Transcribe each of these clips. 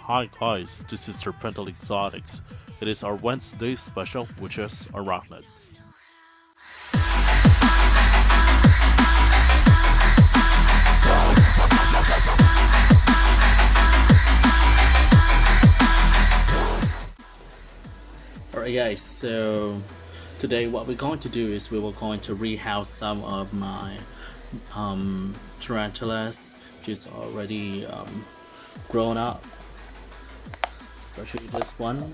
Hi guys, this is Tarantula Exotics. It is our Wednesday special, which is arachnids. Alright guys, so today what we're going to do is we were going to rehouse some of my tarantulas, which is already grown up, especially this one,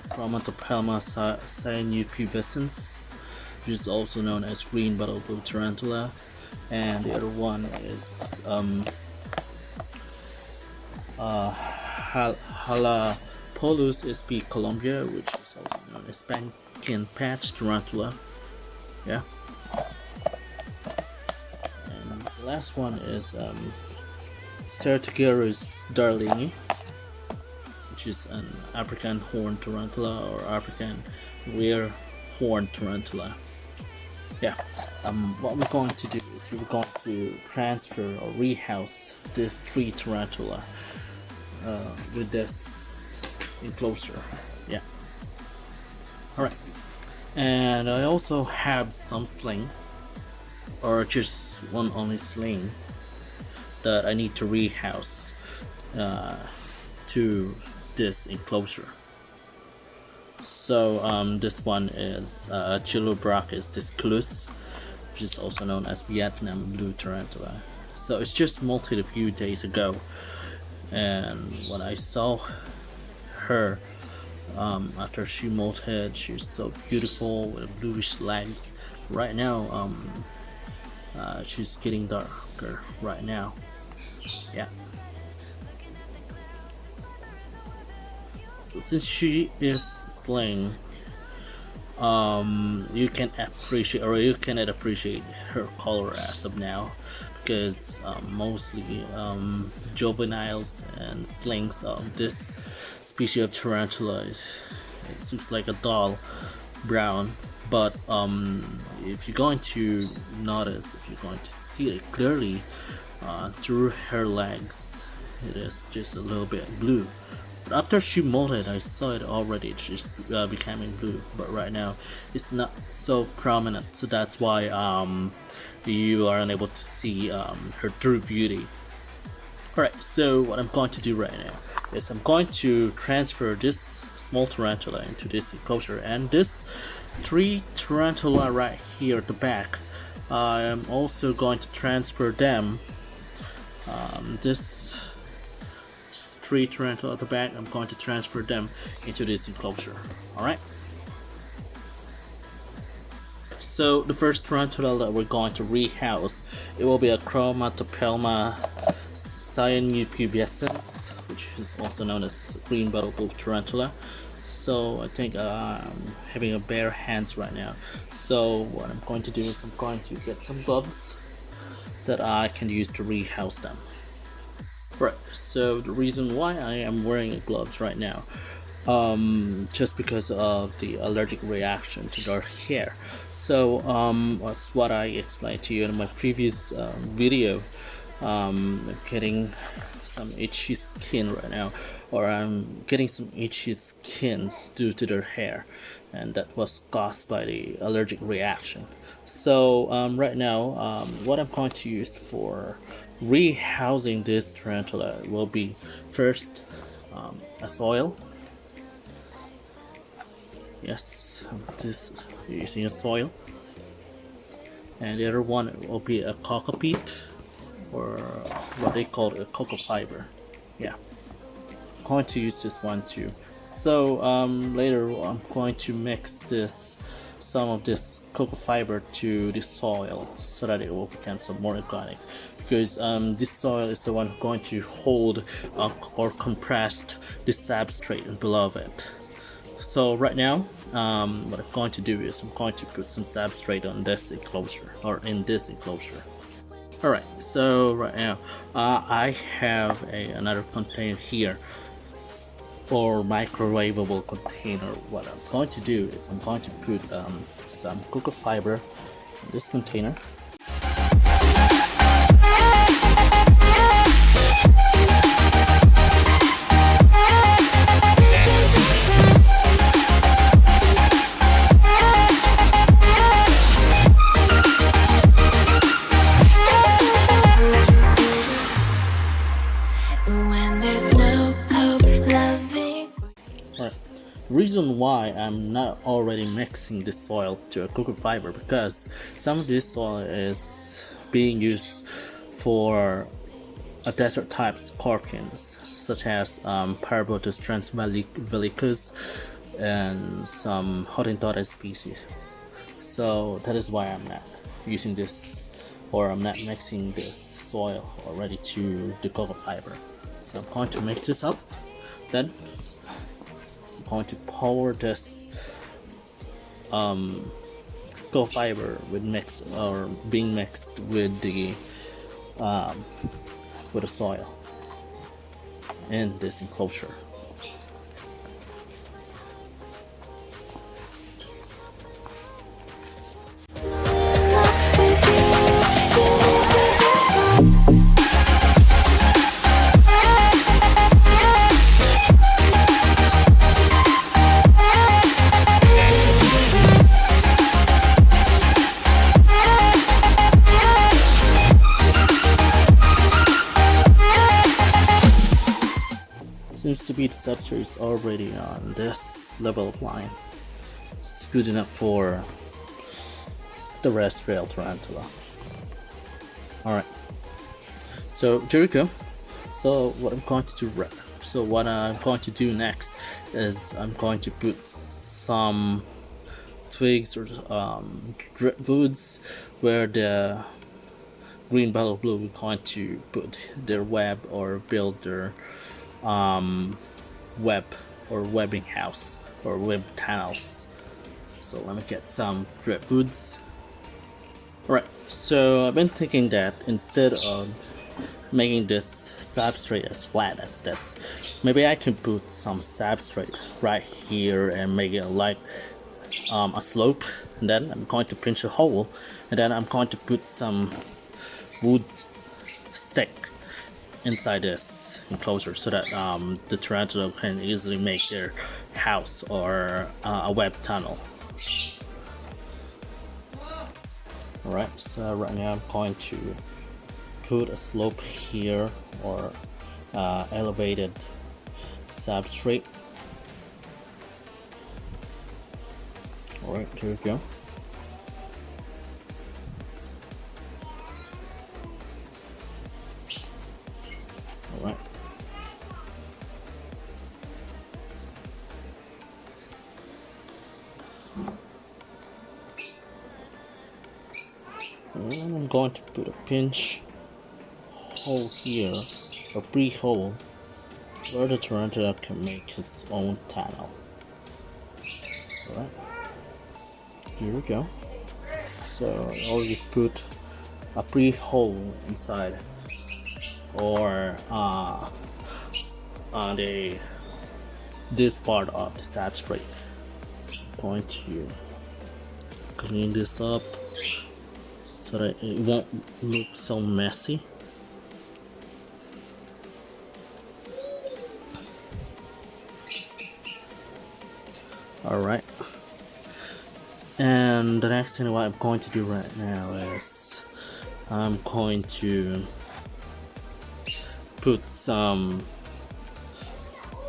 Chromatopelma cyanopubescens, which is also known as green bottle-blue tarantula, and the other one is Halapolus sp. Colombia, which is also known as pumpkin patch tarantula. Yeah. And the last one is Certigerus darlingi, which is an African horned tarantula or African rare horned tarantula. Yeah. What we're going to do is we're going to transfer or rehouse this 3 tarantula with this enclosure. Yeah. Alright. And I also have some sling, or just one only sling, that I need to rehouse to this enclosure. So this one is Chilobrachus disclus, which is also known as Vietnam blue tarantula. So it's just molted a few days ago, and when I saw her after she molted, she's so beautiful with bluish legs. Right now she's getting darker right now. Yeah. So since she is sling, you can appreciate, or you cannot appreciate her color as of now, because mostly juveniles and slings of this species of tarantula, it looks like a dull brown. But if you're going to notice, if you're going to see it clearly through her legs, it is just a little bit blue. But after she molted, I saw it already, it's just becoming blue, but right now it's not so prominent, so that's why you are unable to see her true beauty. Alright, so what I'm going to do right now is I'm going to transfer this small tarantula into this enclosure, and this 3 tarantula right here at the back, I am also going to transfer them, this 3 tarantula at the back, I'm going to transfer them into this enclosure. Alright. So the first tarantula that we're going to rehouse, it will be a Chromatopelma cyanopubescens, which is also known as green bottle-blue tarantula. So I think I'm having a bare hands right now. So what I'm going to do is I'm going to get some gloves that I can use to rehouse them. Right, so the reason why I am wearing gloves right now, just because of the allergic reaction to their hair. So that's what I explained to you in my previous video. I'm getting some itchy skin right now, or I'm getting some itchy skin due to their hair, and that was caused by the allergic reaction. So right now what I'm going to use for rehousing this tarantula will be first a soil. Yes, just using a soil, and the other one will be a cocoa peat, or what they call a cocoa fiber. Yeah, I'm going to use this one too. So later I'm going to mix some of this cocoa fiber to the soil so that it will become some more organic, because this soil is the one going to hold or compress the substrate below it. So right now what I'm going to do is I'm going to put some substrate on this enclosure, or in this enclosure. Alright, so right now I have another container here, or microwavable container. What I'm going to do is I'm going to put some cocoa fiber in this container. when there's no hope loving. Alright. Reason why I'm not already mixing this soil to a cocoa fiber, because some of this soil is being used for a desert type scorpions, such as Parabotus transvelycus and some Hottentotta species. So that is why I'm not using this, or I'm not mixing this soil already to the cocoa fiber. So I'm going to mix this up, then I'm going to pour this cocoa fiber with mixed or being mixed with the soil in this enclosure. Seems to be the substrate is already on this level of line. It's good enough for the terrestrial tarantula. Alright, so there we go. So what I'm going to do next is I'm going to put some twigs or woods where the green bottle blue are going to put their web or build their web or webbing house or web tunnels. So let me get some driftwoods. Alright, so I've been thinking that instead of making this substrate as flat as this, maybe I can put some substrate right here and make it like a slope, and then I'm going to pinch a hole, and then I'm going to put some wood stick inside this enclosure so that the tarantula can easily make their house or a web tunnel. Alright, so right now I'm going to put a slope here or elevated substrate. Alright, here we go. Alright. And I'm going to put a pinch hole here, a pre-hole, where the tarantula can make its own tunnel. Alright, here we go. So I already put a pre-hole inside, or on this part of the substrate. I'm going to clean this up so that it won't look so messy. Alright, and the next thing what I'm going to do right now is I'm going to put some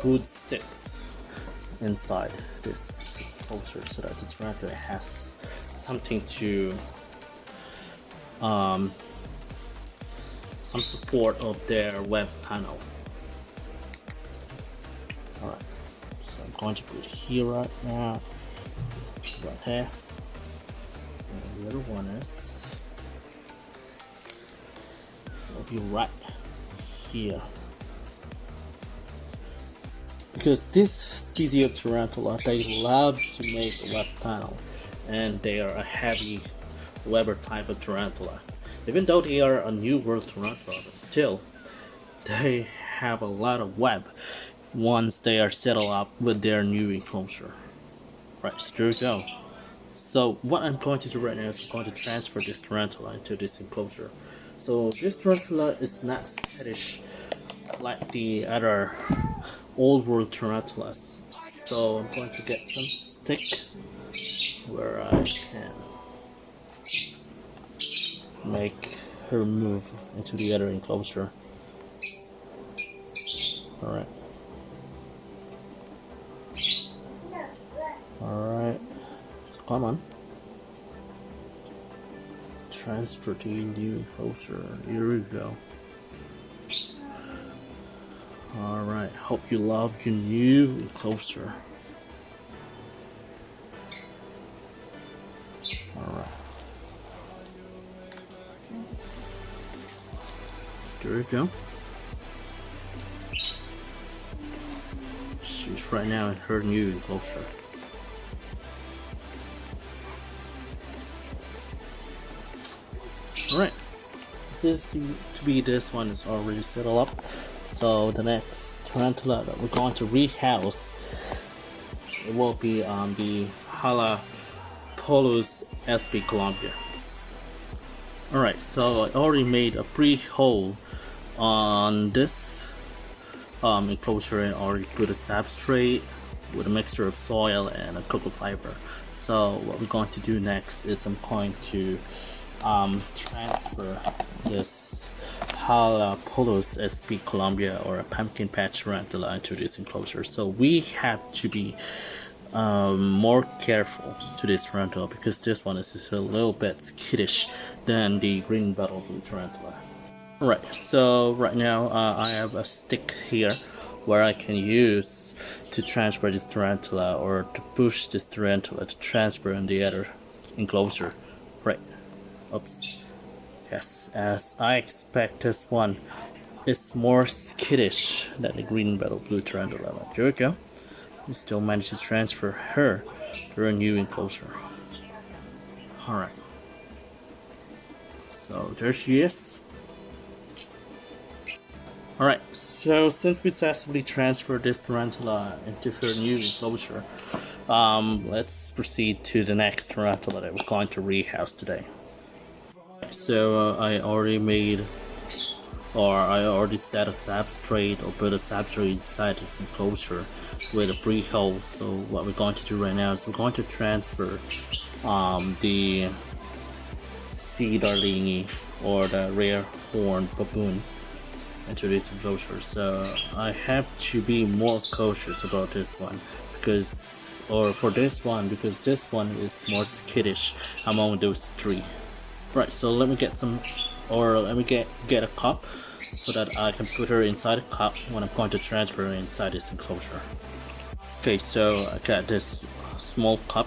wood sticks inside this enclosure so that the tarantula has something to some support of their web tunnel. Alright, so I'm going to put it here right now, right here, and the other one is will be right here. Because this species of tarantula, they love to make a web tunnel, and they are a heavy webber type of tarantula. Even though they are a new world tarantula, but still they have a lot of web once they are settled up with their new enclosure. Right, so there we go. So what I'm going to do right now is I'm going to transfer this tarantula into this enclosure. So this tarantula is not skittish like the other old world tarantulas. So I'm going to get some stick where I can make her move into the other enclosure. Alright. Alright. So come on. Transfer to new enclosure. Here we go. Alright. Hope you love your new enclosure. Alright. There we go. She's right now in her new enclosure. Alright. Seems to be this one is already settled up. So the next tarantula that we're going to rehouse, it will be on the Halapolus SP Columbia. Alright, so I already made a pre-hole on this enclosure and already put a substrate with a mixture of soil and a cocoa fiber. So what we're going to do next is I'm going to transfer this Halapolus SP Columbia, or a pumpkin patch tarantula, into this enclosure. So we have to be more careful to this tarantula because this one is just a little bit skittish than the green bottle blue tarantula. Alright, so right now I have a stick here where I can use to transfer this tarantula, or to push this tarantula to transfer in the other enclosure. Right. Oops. Yes, as I expect, this one is more skittish than the green bottle blue tarantula. But there we go. We still managed to transfer her to her new enclosure. Alright. So there she is. Alright, so since we successfully transferred this tarantula into her new enclosure, let's proceed to the next tarantula that we're going to rehouse today. So I already set a substrate, or put a substrate inside this enclosure with a pre-hole. So what we're going to do right now is we're going to transfer the sea darlingii, or the rare horned baboon, into this enclosure. So I have to be more cautious about this one because this one is more skittish among those three. Right, so let me get a cup so that I can put her inside a cup when I'm going to transfer her inside this enclosure. Okay, so I got this small cup.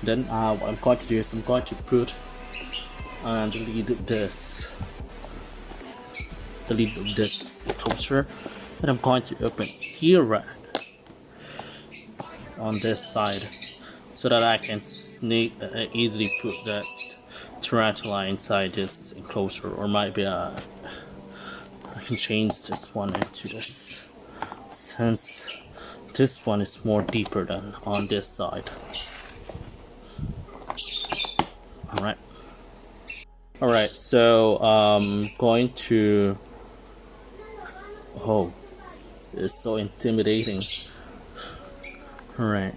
Then what I'm going to do is I'm going to put and delete this enclosure, and I'm going to open here right on this side so that I can easily put that tarantula inside this enclosure, or maybe I can change this one into this, since this one is more deeper than on this side. Alright, so I'm going to... Oh, it's so intimidating. Alright.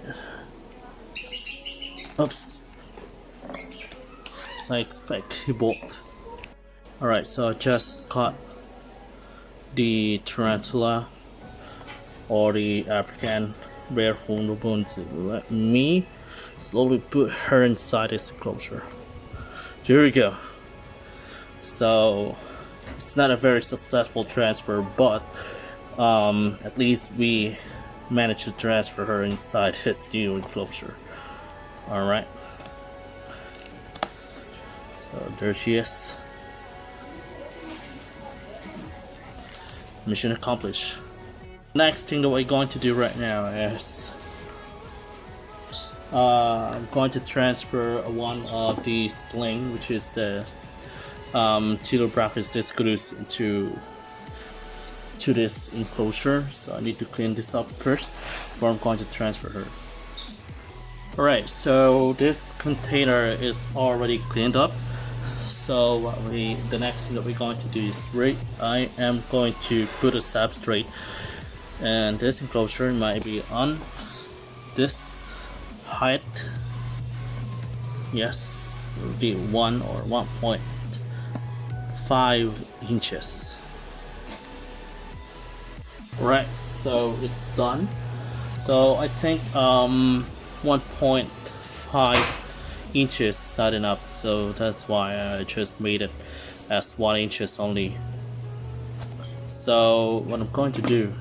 Oops. As I expect, he bolted. Alright, so I just caught the tarantula, or the African rare horned baboon, to let me slowly put her inside this enclosure. Here we go. So it's not a very successful transfer, but at least we managed to transfer her inside his new enclosure. Alright. So there she is. Mission accomplished. Next thing that we're going to do right now is I'm going to transfer one of the sling, which is the Chilobrachys discus, to this enclosure. So I need to clean this up first before I'm going to transfer her. Alright, so this container is already cleaned up. So the next thing that we're going to do is I am going to put a substrate, and this enclosure might be on this height. Yes, it will be 1 or 1.5 inches. Right, so it's done. So I think 1.5 inches is not enough, so that's why I just made it as 1 inches only. So what I'm going to do,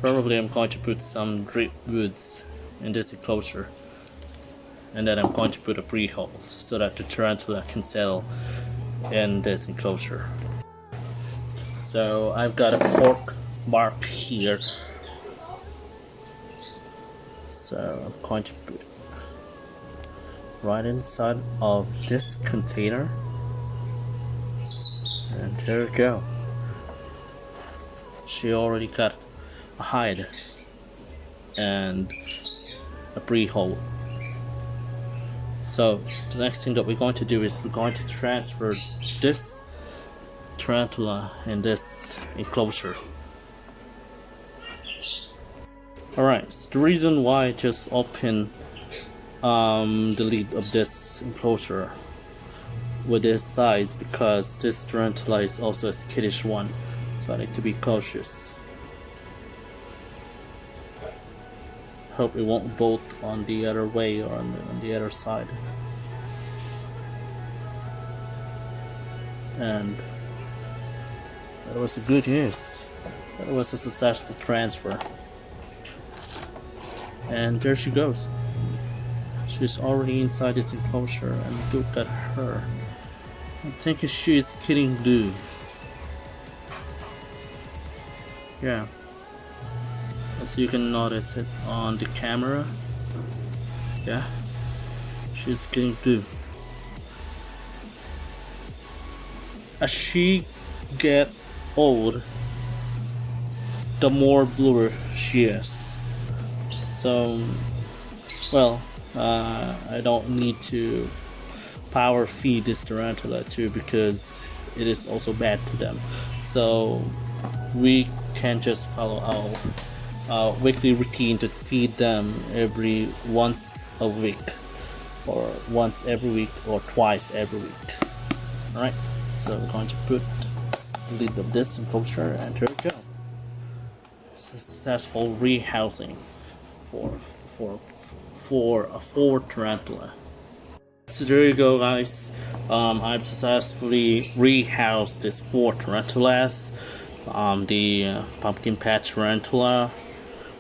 probably I'm going to put some driftwoods in this enclosure, and then I'm going to put a pre-hole so that the tarantula can settle in this enclosure. So I've got a cork bark here, so I'm going to put it right inside of this container, and there we go. She already got a hide and a pre-hole. So the next thing that we're going to do is we're going to transfer this tarantula in this enclosure. Alright, so the reason why I just open the lid of this enclosure with this size, because this tarantula is also a skittish one, so I need to be cautious. Hope it won't bolt on the other way or on the other side. And that was a good news. That was a successful transfer. And there she goes. She's already inside this enclosure, and look at her. I think she is getting blue. Yeah. As you can notice it on the camera. Yeah. She's getting blue. As she get old, the more bluer she is. So, well, I don't need to power feed this tarantula too, because it is also bad to them. So we can just follow our weekly routine to feed them every once a week, or once every week, or twice every week. Alright, so we're going to put the lid of this enclosure, and here we go. It's a successful rehousing for a 4 tarantula. So there you go, guys. I've successfully rehoused this 4 tarantulas. The pumpkin patch tarantula,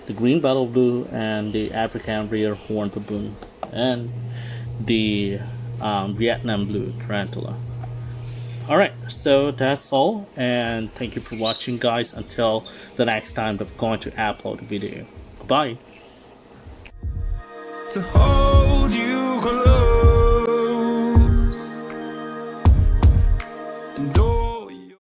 the green bottle blue, and the African rare horn baboon, and the Vietnam blue tarantula. Alright, so that's all, and thank you for watching, guys. Until the next time that I'm going to upload a video. Goodbye. To hold you close.